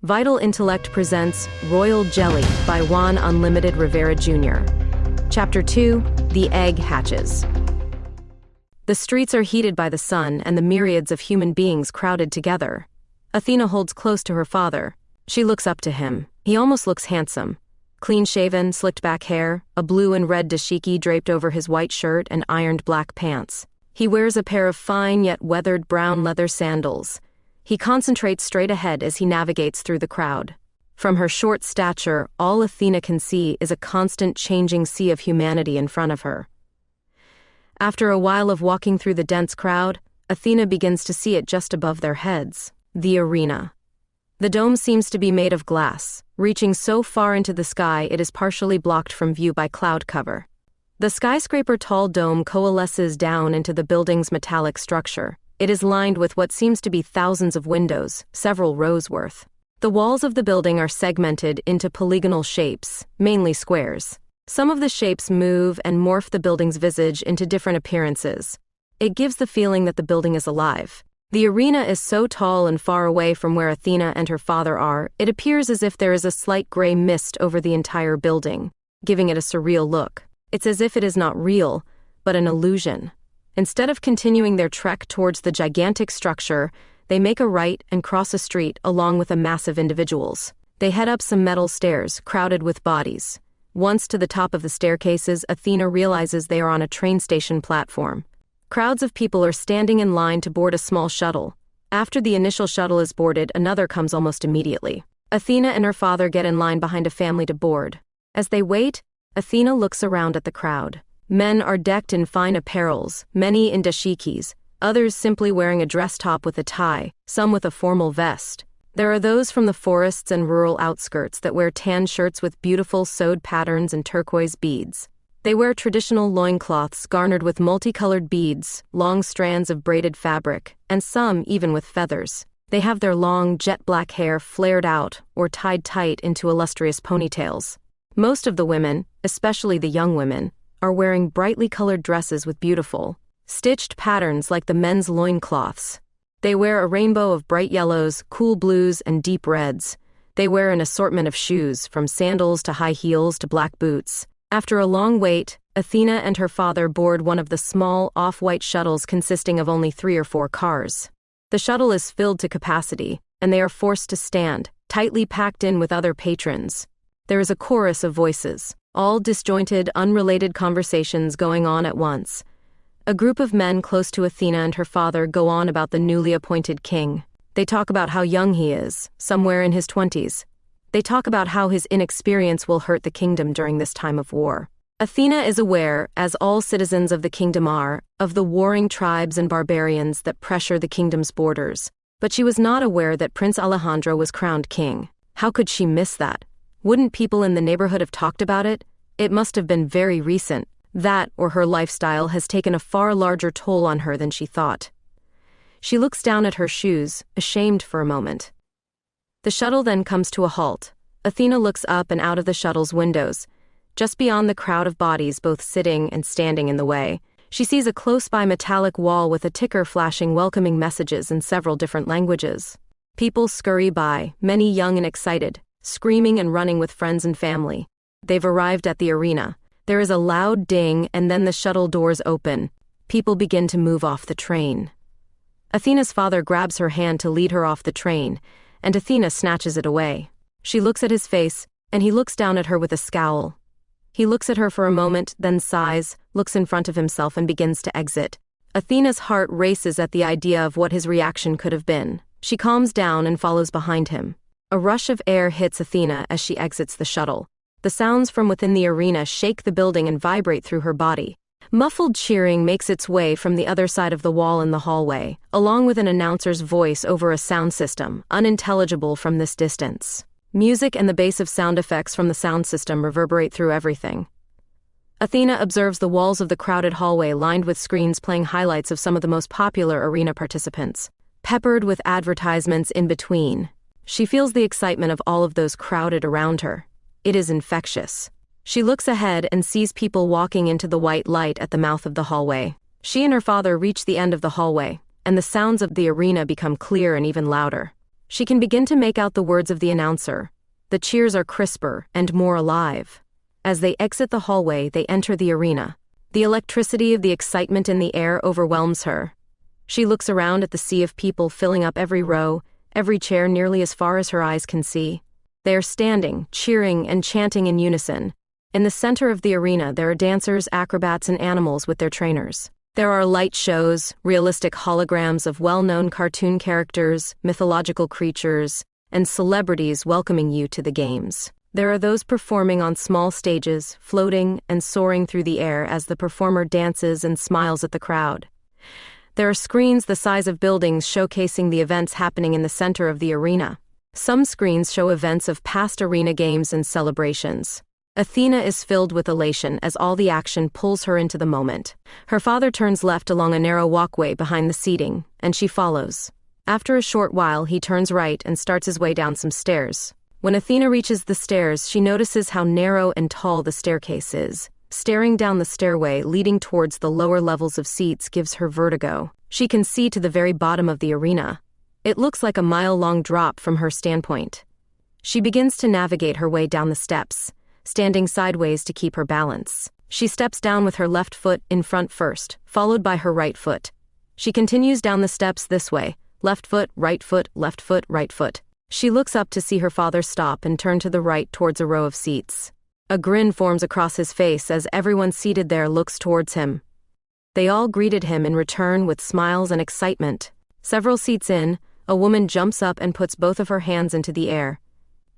Vital Intellect presents Royal Jelly by Juan Unlimited Rivera Jr. Chapter 2, The Egg Hatches. The streets are heated by the sun and the myriads of human beings crowded together. Athena holds close to her father. She looks up to him. He almost looks handsome. Clean-shaven, slicked-back hair, a blue and red dashiki draped over his white shirt and ironed black pants. He wears a pair of fine yet weathered brown leather sandals. He concentrates straight ahead as he navigates through the crowd. From her short stature, all Athena can see is a constant changing sea of humanity in front of her. After a while of walking through the dense crowd, Athena begins to see it just above their heads, the arena. The dome seems to be made of glass, reaching so far into the sky it is partially blocked from view by cloud cover. The skyscraper-tall dome coalesces down into the building's metallic structure. It is lined with what seems to be thousands of windows, several rows worth. The walls of the building are segmented into polygonal shapes, mainly squares. Some of the shapes move and morph the building's visage into different appearances. It gives the feeling that the building is alive. The arena is so tall and far away from where Athena and her father are, it appears as if there is a slight gray mist over the entire building, giving it a surreal look. It's as if it is not real, but an illusion. Instead of continuing their trek towards the gigantic structure, they make a right and cross a street along with a mass of individuals. They head up some metal stairs, crowded with bodies. Once to the top of the staircases, Athena realizes they are on a train station platform. Crowds of people are standing in line to board a small shuttle. After the initial shuttle is boarded, another comes almost immediately. Athena and her father get in line behind a family to board. As they wait, Athena looks around at the crowd. Men are decked in fine apparels, many in dashikis, others simply wearing a dress top with a tie, some with a formal vest. There are those from the forests and rural outskirts that wear tan shirts with beautiful sewed patterns and turquoise beads. They wear traditional loincloths garnered with multicolored beads, long strands of braided fabric, and some even with feathers. They have their long, jet-black hair flared out or tied tight into illustrious ponytails. Most of the women, especially the young women, are wearing brightly colored dresses with beautiful, stitched patterns like the men's loincloths. They wear a rainbow of bright yellows, cool blues, and deep reds. They wear an assortment of shoes, from sandals to high heels to black boots. After a long wait, Athena and her father board one of the small, off-white shuttles consisting of only 3 or 4 cars. The shuttle is filled to capacity, and they are forced to stand, tightly packed in with other patrons. There is a chorus of voices, all disjointed, unrelated conversations going on at once. A group of men close to Athena and her father go on about the newly appointed king. They talk about how young he is, somewhere in his 20s. They talk about how his inexperience will hurt the kingdom during this time of war. Athena is aware, as all citizens of the kingdom are, of the warring tribes and barbarians that pressure the kingdom's borders. But she was not aware that Prince Alejandro was crowned king. How could she miss that? Wouldn't people in the neighborhood have talked about it? It must have been very recent. That, or her lifestyle, has taken a far larger toll on her than she thought. She looks down at her shoes, ashamed for a moment. The shuttle then comes to a halt. Athena looks up and out of the shuttle's windows. Just beyond the crowd of bodies both sitting and standing in the way, she sees a close-by metallic wall with a ticker flashing welcoming messages in several different languages. People scurry by, many young and excited, screaming and running with friends and family. They've arrived at the arena. There is a loud ding, and then the shuttle doors open. People begin to move off the train. Athena's father grabs her hand to lead her off the train, and Athena snatches it away. She looks at his face, and he looks down at her with a scowl. He looks at her for a moment, then sighs, looks in front of himself, and begins to exit. Athena's heart races at the idea of what his reaction could have been. She calms down and follows behind him. A rush of air hits Athena as she exits the shuttle. The sounds from within the arena shake the building and vibrate through her body. Muffled cheering makes its way from the other side of the wall in the hallway, along with an announcer's voice over a sound system, unintelligible from this distance. Music and the bass of sound effects from the sound system reverberate through everything. Athena observes the walls of the crowded hallway lined with screens playing highlights of some of the most popular arena participants, peppered with advertisements in between. She feels the excitement of all of those crowded around her. It is infectious. She looks ahead and sees people walking into the white light at the mouth of the hallway. She and her father reach the end of the hallway, and the sounds of the arena become clear and even louder. She can begin to make out the words of the announcer. The cheers are crisper and more alive. As they exit the hallway, they enter the arena. The electricity of the excitement in the air overwhelms her. She looks around at the sea of people filling up every row, every chair nearly as far as her eyes can see. They are standing, cheering, and chanting in unison. In the center of the arena, there are dancers, acrobats, and animals with their trainers. There are light shows, realistic holograms of well-known cartoon characters, mythological creatures, and celebrities welcoming you to the games. There are those performing on small stages, floating and soaring through the air as the performer dances and smiles at the crowd. There are screens the size of buildings showcasing the events happening in the center of the arena. Some screens show events of past arena games and celebrations. Athena is filled with elation as all the action pulls her into the moment. Her father turns left along a narrow walkway behind the seating, and she follows. After a short while, he turns right and starts his way down some stairs. When Athena reaches the stairs, she notices how narrow and tall the staircase is. Staring down the stairway leading towards the lower levels of seats gives her vertigo. She can see to the very bottom of the arena. It looks like a mile-long drop from her standpoint. She begins to navigate her way down the steps, standing sideways to keep her balance. She steps down with her left foot in front first, followed by her right foot. She continues down the steps this way, left foot, right foot, left foot, right foot. She looks up to see her father stop and turn to the right towards a row of seats. A grin forms across his face as everyone seated there looks towards him. They all greeted him in return with smiles and excitement. Several seats in, a woman jumps up and puts both of her hands into the air.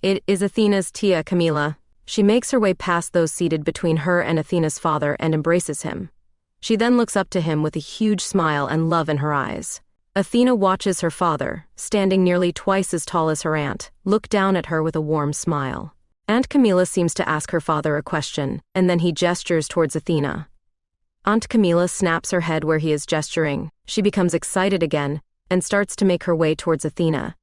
It is Athena's tia Camilla. She makes her way past those seated between her and Athena's father and embraces him. She then looks up to him with a huge smile and love in her eyes. Athena watches her father, standing nearly twice as tall as her aunt, look down at her with a warm smile. Aunt Camilla seems to ask her father a question, and then he gestures towards Athena. Aunt Camilla snaps her head where he is gesturing. She becomes excited again and starts to make her way towards Athena.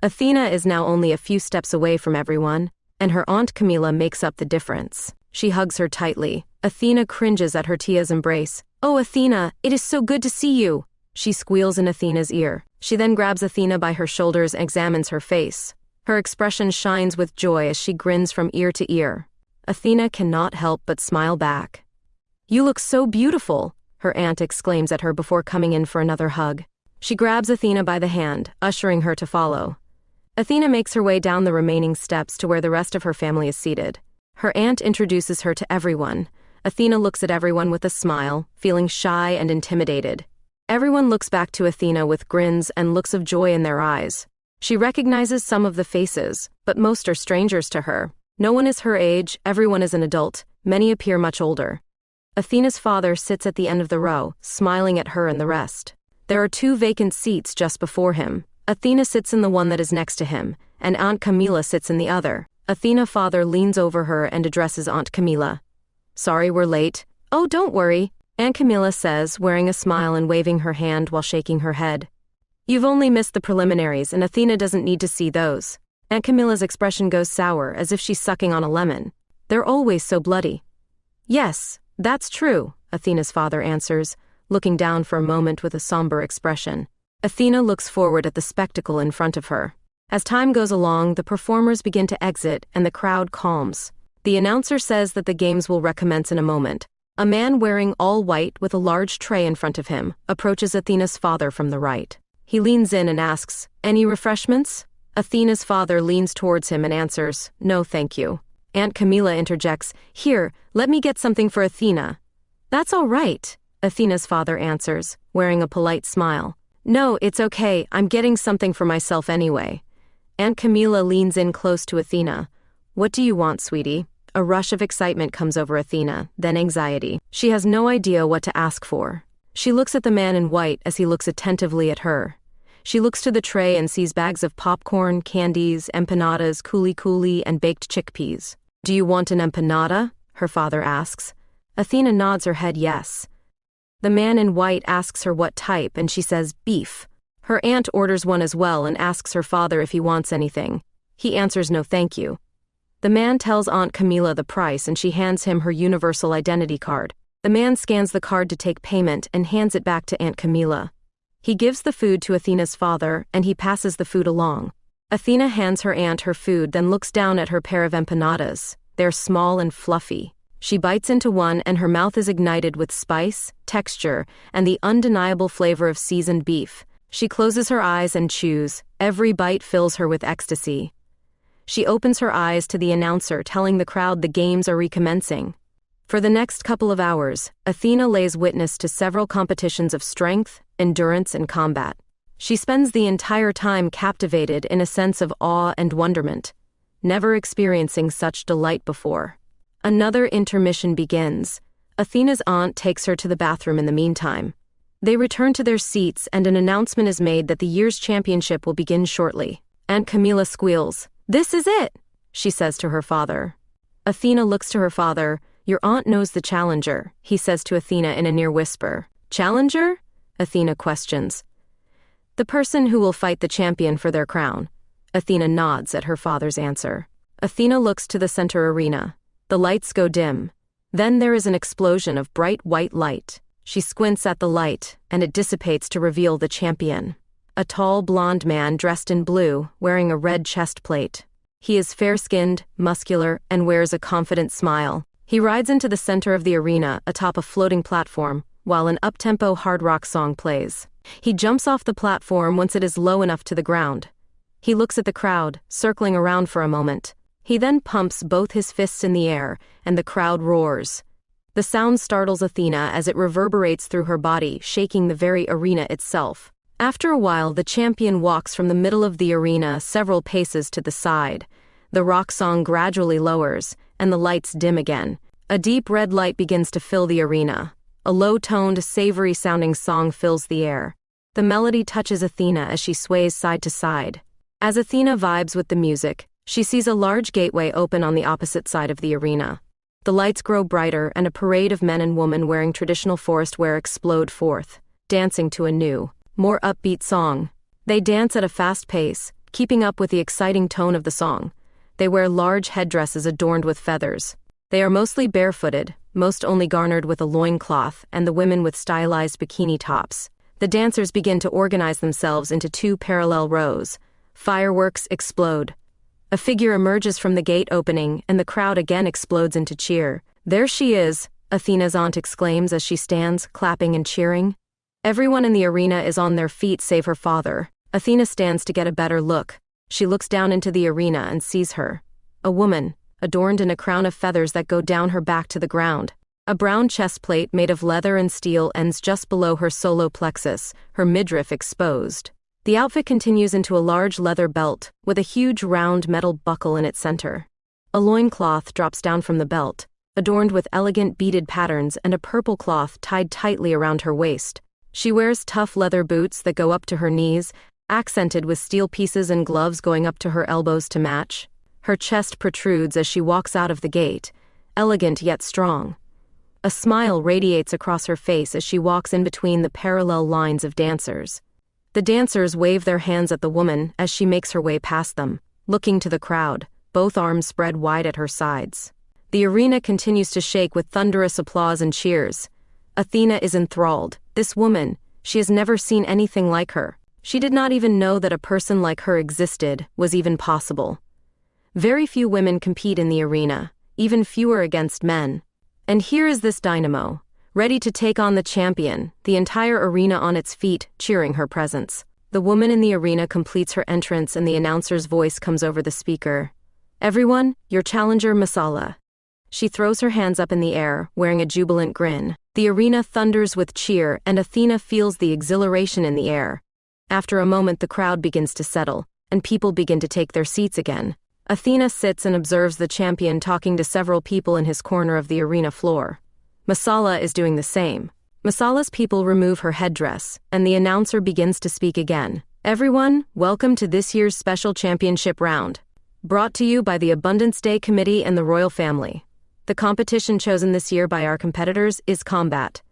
Athena is now only a few steps away from everyone, and her Aunt Camilla makes up the difference. She hugs her tightly. Athena cringes at her tia's embrace. "Oh, Athena, it is so good to see you," she squeals in Athena's ear. She then grabs Athena by her shoulders and examines her face. Her expression shines with joy as she grins from ear to ear. Athena cannot help but smile back. "You look so beautiful," her aunt exclaims at her before coming in for another hug. She grabs Athena by the hand, ushering her to follow. Athena makes her way down the remaining steps to where the rest of her family is seated. Her aunt introduces her to everyone. Athena looks at everyone with a smile, feeling shy and intimidated. Everyone looks back to Athena with grins and looks of joy in their eyes. She recognizes some of the faces, but most are strangers to her. No one is her age, everyone is an adult, many appear much older. Athena's father sits at the end of the row, smiling at her and the rest. There are 2 vacant seats just before him. Athena sits in the one that is next to him, and Aunt Camilla sits in the other. Athena's father leans over her and addresses Aunt Camilla. "Sorry we're late." "Oh, don't worry," Aunt Camilla says, wearing a smile and waving her hand while shaking her head. "You've only missed the preliminaries, and Athena doesn't need to see those." Aunt Camilla's expression goes sour, as if she's sucking on a lemon. "They're always so bloody." "Yes, that's true," Athena's father answers, looking down for a moment with a somber expression. Athena looks forward at the spectacle in front of her. As time goes along, the performers begin to exit and the crowd calms. The announcer says that the games will recommence in a moment. A man wearing all white with a large tray in front of him approaches Athena's father from the right. He leans in and asks, "Any refreshments?" Athena's father leans towards him and answers, "No, thank you." Aunt Camilla interjects, "Here, let me get something for Athena." "That's all right," Athena's father answers, wearing a polite smile. "No, it's okay, I'm getting something for myself anyway." Aunt Camilla leans in close to Athena. "What do you want, sweetie?" A rush of excitement comes over Athena, then anxiety. She has no idea what to ask for. She looks at the man in white as he looks attentively at her. She looks to the tray and sees bags of popcorn, candies, empanadas, coulis, and baked chickpeas. "Do you want an empanada?" her father asks. Athena nods her head yes. The man in white asks her what type, and she says beef. Her aunt orders one as well and asks her father if he wants anything. He answers no thank you. The man tells Aunt Camilla the price and she hands him her universal identity card. The man scans the card to take payment and hands it back to Aunt Camilla. He gives the food to Athena's father and he passes the food along. Athena hands her aunt her food, then looks down at her pair of empanadas. They're small and fluffy. She bites into one and her mouth is ignited with spice, texture, and the undeniable flavor of seasoned beef. She closes her eyes and chews. Every bite fills her with ecstasy. She opens her eyes to the announcer telling the crowd the games are recommencing. For the next couple of hours, Athena lays witness to several competitions of strength, endurance, and combat. She spends the entire time captivated in a sense of awe and wonderment, never experiencing such delight before. Another intermission begins. Athena's aunt takes her to the bathroom in the meantime. They return to their seats and an announcement is made that the year's championship will begin shortly. Aunt Camilla squeals. "This is it," she says to her father. Athena looks to her father. "Your aunt knows the challenger," he says to Athena in a near whisper. "Challenger?" Athena questions. "The person who will fight the champion for their crown." Athena nods at her father's answer. Athena looks to the center arena. The lights go dim. Then there is an explosion of bright white light. She squints at the light, and it dissipates to reveal the champion. A tall blonde man dressed in blue, wearing a red chest plate. He is fair-skinned, muscular, and wears a confident smile. He rides into the center of the arena atop a floating platform, while an up-tempo hard rock song plays. He jumps off the platform once it is low enough to the ground. He looks at the crowd, circling around for a moment. He then pumps both his fists in the air, and the crowd roars. The sound startles Athena as it reverberates through her body, shaking the very arena itself. After a while, the champion walks from the middle of the arena several paces to the side. The rock song gradually lowers, and the lights dim again. A deep red light begins to fill the arena. A low-toned, savory-sounding song fills the air. The melody touches Athena as she sways side to side. As Athena vibes with the music, she sees a large gateway open on the opposite side of the arena. The lights grow brighter and a parade of men and women wearing traditional forest wear explode forth, dancing to a new, more upbeat song. They dance at a fast pace, keeping up with the exciting tone of the song. They wear large headdresses adorned with feathers. They are mostly barefooted, most only garnered with a loincloth, and the women with stylized bikini tops. The dancers begin to organize themselves into two parallel rows. Fireworks explode. A figure emerges from the gate opening, and the crowd again explodes into cheer. "There she is," Athena's aunt exclaims as she stands, clapping and cheering. Everyone in the arena is on their feet save her father. Athena stands to get a better look. She looks down into the arena and sees her. A woman, adorned in a crown of feathers that go down her back to the ground. A brown chest plate made of leather and steel ends just below her solar plexus, her midriff exposed. The outfit continues into a large leather belt, with a huge round metal buckle in its center. A loincloth drops down from the belt, adorned with elegant beaded patterns and a purple cloth tied tightly around her waist. She wears tough leather boots that go up to her knees, accented with steel pieces and gloves going up to her elbows to match. Her chest protrudes as she walks out of the gate, elegant yet strong. A smile radiates across her face as she walks in between the parallel lines of dancers. The dancers wave their hands at the woman as she makes her way past them, looking to the crowd, both arms spread wide at her sides. The arena continues to shake with thunderous applause and cheers. Athena is enthralled. This woman, she has never seen anything like her. She did not even know that a person like her existed, was even possible. Very few women compete in the arena, even fewer against men. And here is this dynamo, ready to take on the champion, the entire arena on its feet, cheering her presence. The woman in the arena completes her entrance and the announcer's voice comes over the speaker. "Everyone, your challenger Masala." She throws her hands up in the air, wearing a jubilant grin. The arena thunders with cheer and Athena feels the exhilaration in the air. After a moment the crowd begins to settle, and people begin to take their seats again. Athena sits and observes the champion talking to several people in his corner of the arena floor. Masala is doing the same. Masala's people remove her headdress, and the announcer begins to speak again. "Everyone, welcome to this year's special championship round. Brought to you by the Abundance Day Committee and the Royal Family. The competition chosen this year by our competitors is combat."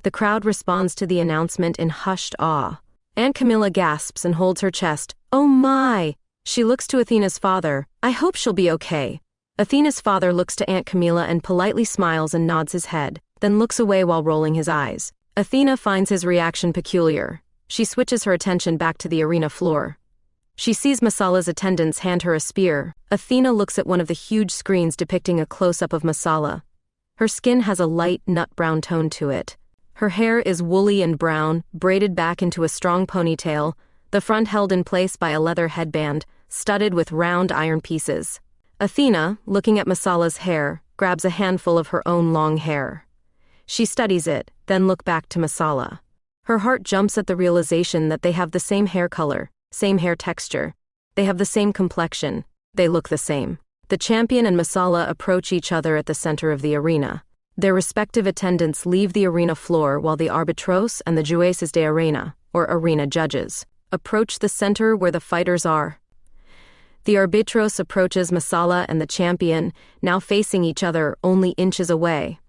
The crowd responds to the announcement in hushed awe. Aunt Camilla gasps and holds her chest. "Oh my!" She looks to Athena's father. "I hope she'll be okay." Athena's father looks to Aunt Camilla and politely smiles and nods his head, then looks away while rolling his eyes. Athena finds his reaction peculiar. She switches her attention back to the arena floor. She sees Masala's attendants hand her a spear. Athena looks at one of the huge screens depicting a close-up of Masala. Her skin has a light nut-brown tone to it. Her hair is woolly and brown, braided back into a strong ponytail, the front held in place by a leather headband, studded with round iron pieces. Athena, looking at Masala's hair, grabs a handful of her own long hair. She studies it, then looks back to Masala. Her heart jumps at the realization that they have the same hair color, same hair texture. They have the same complexion. They look the same. The champion and Masala approach each other at the center of the arena. Their respective attendants leave the arena floor while the arbitros and the jueces de arena, or arena judges, approach the center where the fighters are. The arbitros approaches Masala and the champion, now facing each other only inches away.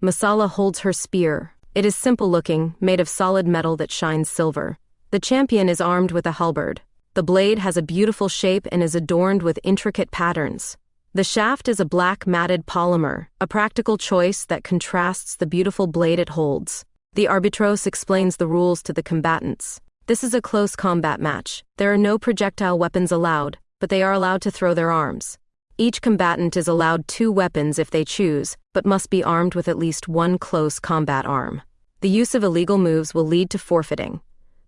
Masala holds her spear. It is simple-looking, made of solid metal that shines silver. The champion is armed with a halberd. The blade has a beautiful shape and is adorned with intricate patterns. The shaft is a black matted polymer, a practical choice that contrasts the beautiful blade it holds. The arbitros explains the rules to the combatants. This is a close combat match. There are no projectile weapons allowed, but they are allowed to throw their arms. Each combatant is allowed 2 weapons if they choose, but must be armed with at least 1 close combat arm. The use of illegal moves will lead to forfeiting.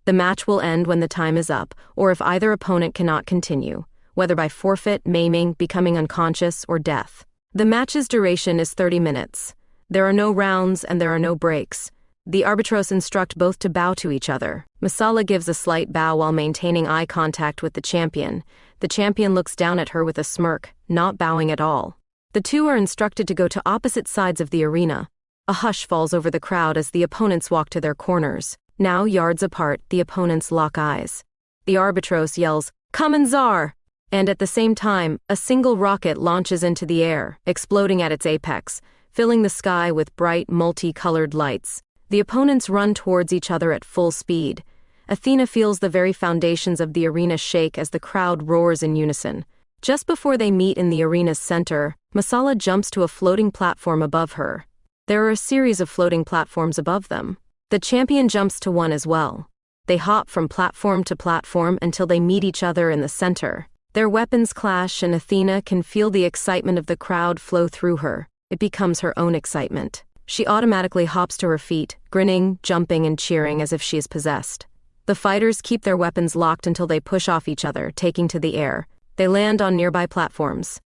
The match will end when the time is up, or if either opponent cannot continue, whether by forfeit, maiming, becoming unconscious, or death. The match's duration is 30 minutes. There are no rounds and there are no breaks. The arbitros instruct both to bow to each other. Masala gives a slight bow while maintaining eye contact with the champion. The champion looks down at her with a smirk, not bowing at all. The two are instructed to go to opposite sides of the arena. A hush falls over the crowd as the opponents walk to their corners. Now, yards apart, the opponents lock eyes. The arbitros yells, "Come Czar!" And at the same time, a single rocket launches into the air, exploding at its apex, filling the sky with bright, multi-colored lights. The opponents run towards each other at full speed. Athena feels the very foundations of the arena shake as the crowd roars in unison. Just before they meet in the arena's center, Masala jumps to a floating platform above her. There are a series of floating platforms above them. The champion jumps to one as well. They hop from platform to platform until they meet each other in the center. Their weapons clash and Athena can feel the excitement of the crowd flow through her. It becomes her own excitement. She automatically hops to her feet, grinning, jumping, and cheering as if she is possessed. The fighters keep their weapons locked until they push off each other, taking to the air. They land on nearby platforms.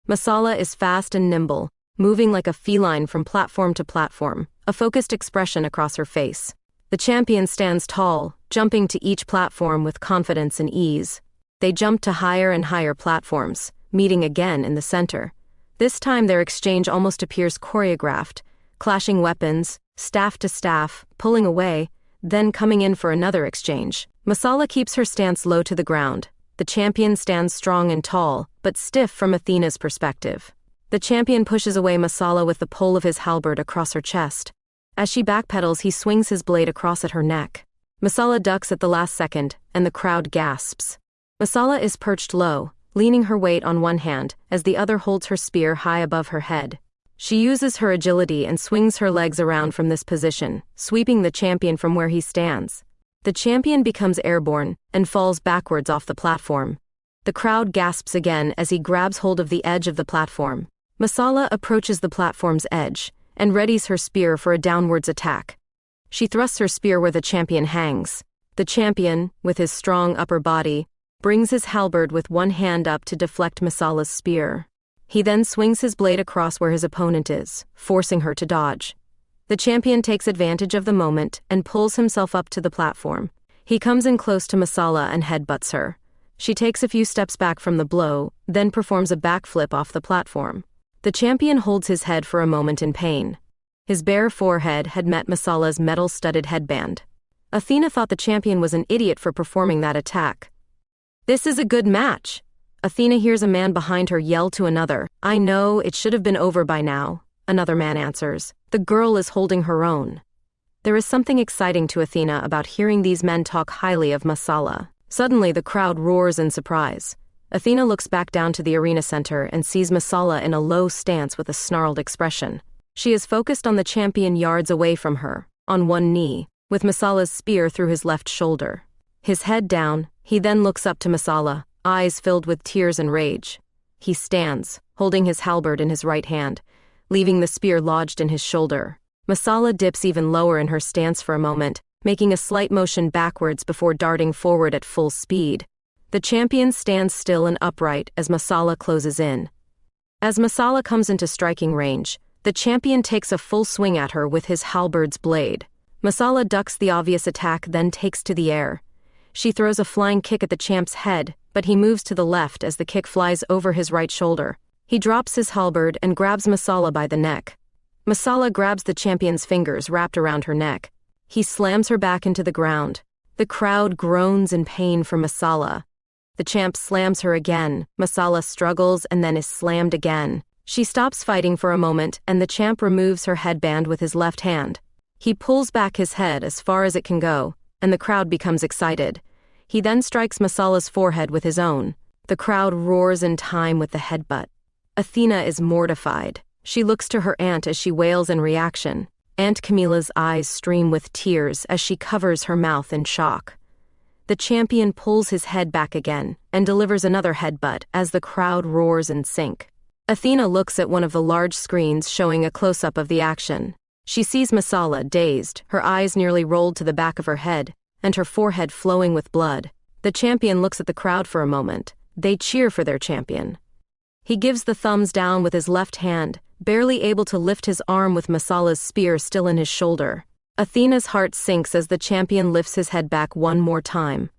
Masala is fast and nimble, moving like a feline from platform to platform, a focused expression across her face. The champion stands tall, jumping to each platform with confidence and ease. They jump to higher and higher platforms, meeting again in the center. This time their exchange almost appears choreographed, clashing weapons, staff to staff, pulling away, then coming in for another exchange. Masala keeps her stance low to the ground. The champion stands strong and tall, but stiff from Athena's perspective. The champion pushes away Masala with the pole of his halberd across her chest. As she backpedals, he swings his blade across at her neck. Masala ducks at the last second, and the crowd gasps. Masala is perched low, leaning her weight on one hand, as the other holds her spear high above her head. She uses her agility and swings her legs around from this position, sweeping the champion from where he stands. The champion becomes airborne and falls backwards off the platform. The crowd gasps again as he grabs hold of the edge of the platform. Masala approaches the platform's edge and readies her spear for a downwards attack. She thrusts her spear where the champion hangs. The champion, with his strong upper body, brings his halberd with one hand up to deflect Masala's spear. He then swings his blade across where his opponent is, forcing her to dodge. The champion takes advantage of the moment and pulls himself up to the platform. He comes in close to Masala and headbutts her. She takes a few steps back from the blow, then performs a backflip off the platform. The champion holds his head for a moment in pain. His bare forehead had met Masala's metal-studded headband. Athena thought the champion was an idiot for performing that attack. "This is a good match." Athena hears a man behind her yell to another. "I know, it should have been over by now," another man answers. "The girl is holding her own." There is something exciting to Athena about hearing these men talk highly of Masala. Suddenly the crowd roars in surprise. Athena looks back down to the arena center and sees Masala in a low stance with a snarled expression. She is focused on the champion yards away from her, on one knee, with Masala's spear through his left shoulder. His head down, he then looks up to Masala, eyes filled with tears and rage. He stands, holding his halberd in his right hand, leaving the spear lodged in his shoulder. Masala dips even lower in her stance for a moment, making a slight motion backwards before darting forward at full speed. The champion stands still and upright as Masala closes in. As Masala comes into striking range, the champion takes a full swing at her with his halberd's blade. Masala ducks the obvious attack, then takes to the air. She throws a flying kick at the champ's head, but he moves to the left as the kick flies over his right shoulder. He drops his halberd and grabs Masala by the neck. Masala grabs the champion's fingers wrapped around her neck. He slams her back into the ground. The crowd groans in pain for Masala. The champ slams her again. Masala struggles and then is slammed again. She stops fighting for a moment and the champ removes her headband with his left hand. He pulls back his head as far as it can go, and the crowd becomes excited. He then strikes Masala's forehead with his own. The crowd roars in time with the headbutt. Athena is mortified. She looks to her aunt as she wails in reaction. Aunt Camilla's eyes stream with tears as she covers her mouth in shock. The champion pulls his head back again and delivers another headbutt as the crowd roars in sync. Athena looks at one of the large screens showing a close-up of the action. She sees Masala dazed, her eyes nearly rolled to the back of her head, and her forehead flowing with blood. The champion looks at the crowd for a moment. They cheer for their champion. He gives the thumbs down with his left hand, barely able to lift his arm with Masala's spear still in his shoulder. Athena's heart sinks as the champion lifts his head back one more time.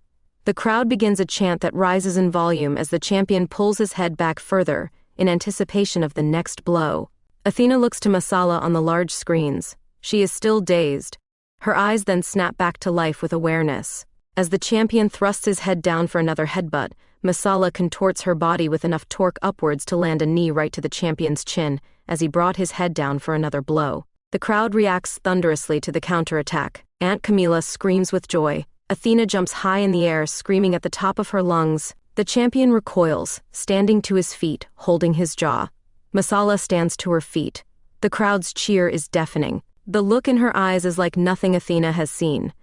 The crowd begins a chant that rises in volume as the champion pulls his head back further, in anticipation of the next blow. Athena looks to Masala on the large screens. She is still dazed. Her eyes then snap back to life with awareness. As the champion thrusts his head down for another headbutt, Masala contorts her body with enough torque upwards to land a knee right to the champion's chin as he brought his head down for another blow. The crowd reacts thunderously to the counterattack. Aunt Camilla screams with joy. Athena jumps high in the air, screaming at the top of her lungs. The champion recoils, standing to his feet, holding his jaw. Masala stands to her feet. The crowd's cheer is deafening. The look in her eyes is like nothing Athena has seen.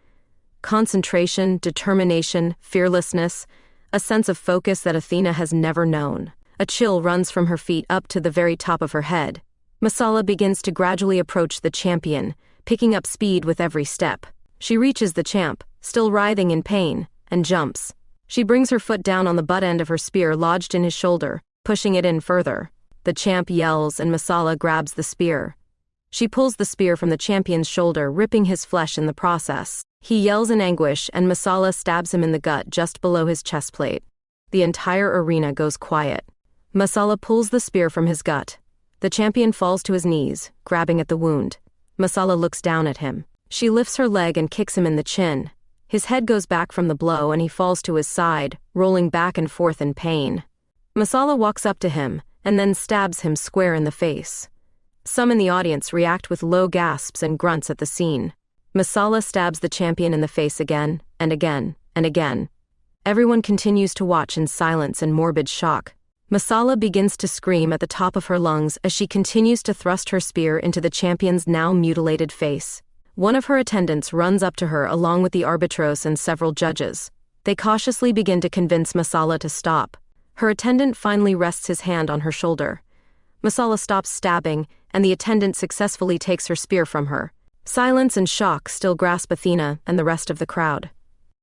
Concentration, determination, fearlessness, a sense of focus that Athena has never known. A chill runs from her feet up to the very top of her head. Masala begins to gradually approach the champion, picking up speed with every step. She reaches the champ, still writhing in pain, and jumps. She brings her foot down on the butt end of her spear lodged in his shoulder, pushing it in further. The champ yells and Masala grabs the spear. She pulls the spear from the champion's shoulder, ripping his flesh in the process. He yells in anguish and Masala stabs him in the gut just below his chest plate. The entire arena goes quiet. Masala pulls the spear from his gut. The champion falls to his knees, grabbing at the wound. Masala looks down at him. She lifts her leg and kicks him in the chin. His head goes back from the blow and he falls to his side, rolling back and forth in pain. Masala walks up to him and then stabs him square in the face. Some in the audience react with low gasps and grunts at the scene. Masala stabs the champion in the face again, and again, and again. Everyone continues to watch in silence and morbid shock. Masala begins to scream at the top of her lungs as she continues to thrust her spear into the champion's now mutilated face. One of her attendants runs up to her along with the arbitros and several judges. They cautiously begin to convince Masala to stop. Her attendant finally rests his hand on her shoulder. Masala stops stabbing, and the attendant successfully takes her spear from her. Silence and shock still grasp Athena and the rest of the crowd.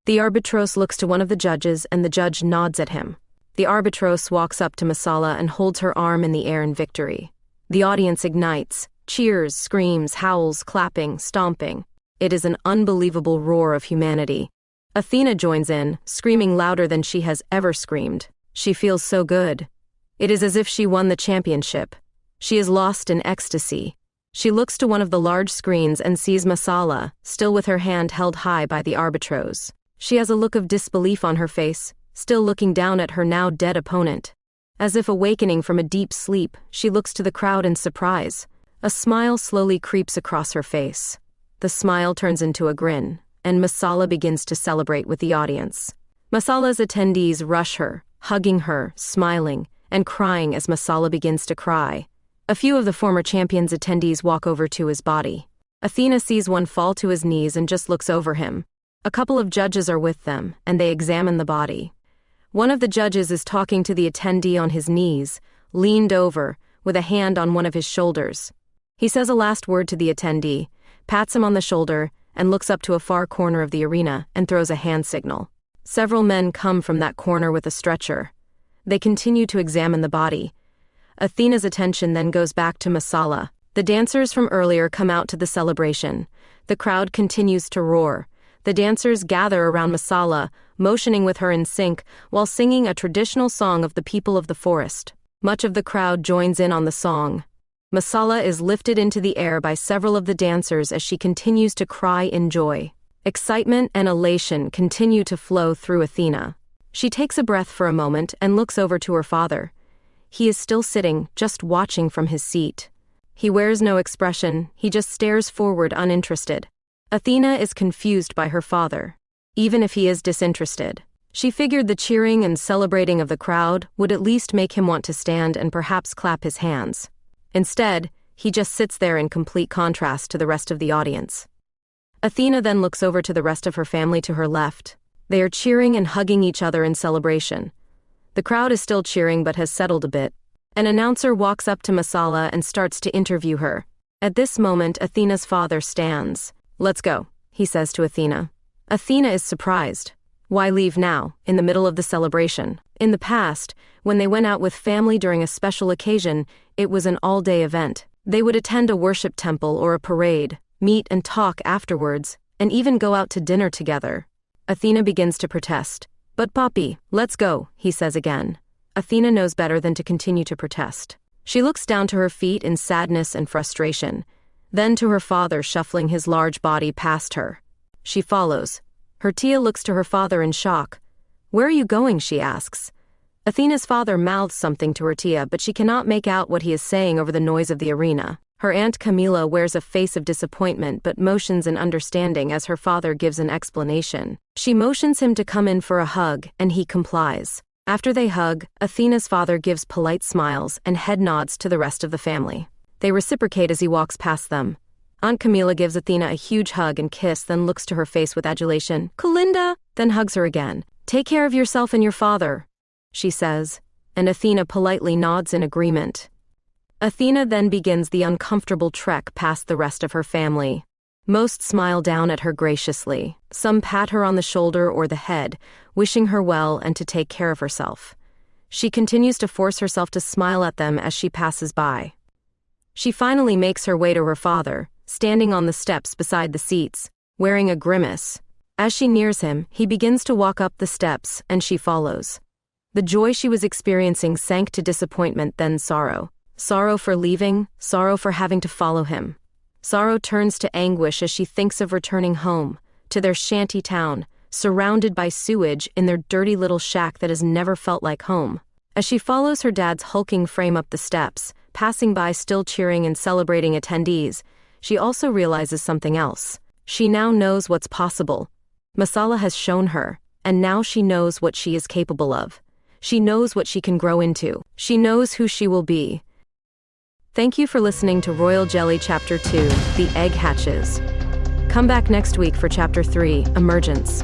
The arbitros looks to one of the judges and the judge nods at him. The arbitros walks up to Masala and holds her arm in the air in victory. The audience ignites. Cheers, screams, howls, clapping, stomping. It is an unbelievable roar of humanity. Athena joins in, screaming louder than she has ever screamed. She feels so good. It is as if she won the championship. She is lost in ecstasy. She looks to one of the large screens and sees Masala, still with her hand held high by the arbitros. She has a look of disbelief on her face, still looking down at her now dead opponent. As if awakening from a deep sleep, she looks to the crowd in surprise. A smile slowly creeps across her face. The smile turns into a grin, and Masala begins to celebrate with the audience. Masala's attendees rush her, hugging her, smiling, and crying as Masala begins to cry. A few of the former champion's attendees walk over to his body. Athena sees one fall to his knees and just looks over him. A couple of judges are with them, and they examine the body. One of the judges is talking to the attendee on his knees, leaned over, with a hand on one of his shoulders. He says a last word to the attendee, pats him on the shoulder, and looks up to a far corner of the arena and throws a hand signal. Several men come from that corner with a stretcher. They continue to examine the body. Athena's attention then goes back to Masala. The dancers from earlier come out to the celebration. The crowd continues to roar. The dancers gather around Masala, motioning with her in sync, while singing a traditional song of the people of the forest. Much of the crowd joins in on the song. Masala is lifted into the air by several of the dancers as she continues to cry in joy. Excitement and elation continue to flow through Athena. She takes a breath for a moment and looks over to her father. He is still sitting, just watching from his seat. He wears no expression, he just stares forward uninterested. Athena is confused by her father, even if he is disinterested. She figured the cheering and celebrating of the crowd would at least make him want to stand and perhaps clap his hands. Instead, he just sits there in complete contrast to the rest of the audience. Athena then looks over to the rest of her family to her left. They are cheering and hugging each other in celebration. The crowd is still cheering but has settled a bit. An announcer walks up to Masala and starts to interview her. At this moment, Athena's father stands. "Let's go," he says to Athena. Athena is surprised. Why leave now, in the middle of the celebration? In the past, when they went out with family during a special occasion, it was an all-day event. They would attend a worship temple or a parade, meet and talk afterwards, and even go out to dinner together. Athena begins to protest. "But Papi, let's go," he says again. Athena knows better than to continue to protest. She looks down to her feet in sadness and frustration, then to her father shuffling his large body past her. She follows. Her tia looks to her father in shock. "Where are you going?" she asks. Athena's father mouths something to her tia, but she cannot make out what he is saying over the noise of the arena. Her aunt Camila wears a face of disappointment but motions in understanding as her father gives an explanation. She motions him to come in for a hug, and he complies. After they hug, Athena's father gives polite smiles and head nods to the rest of the family. They reciprocate as he walks past them. Aunt Camila gives Athena a huge hug and kiss, then looks to her face with adulation. "Kalinda!" Then hugs her again. "Take care of yourself and your father," she says, and Athena politely nods in agreement. Athena then begins the uncomfortable trek past the rest of her family. Most smile down at her graciously. Some pat her on the shoulder or the head, wishing her well and to take care of herself. She continues to force herself to smile at them as she passes by. She finally makes her way to her father, standing on the steps beside the seats, wearing a grimace. As she nears him, he begins to walk up the steps, and she follows. The joy she was experiencing sank to disappointment, then sorrow. Sorrow for leaving, sorrow for having to follow him. Sorrow turns to anguish as she thinks of returning home, to their shanty town, surrounded by sewage in their dirty little shack that has never felt like home. As she follows her dad's hulking frame up the steps, passing by still cheering and celebrating attendees, she also realizes something else. She now knows what's possible. Masala has shown her, and now she knows what she is capable of. She knows what she can grow into. She knows who she will be. Thank you for listening to Royal Jelly Chapter 2, The Egg Hatches. Come back next week for Chapter 3, Emergence.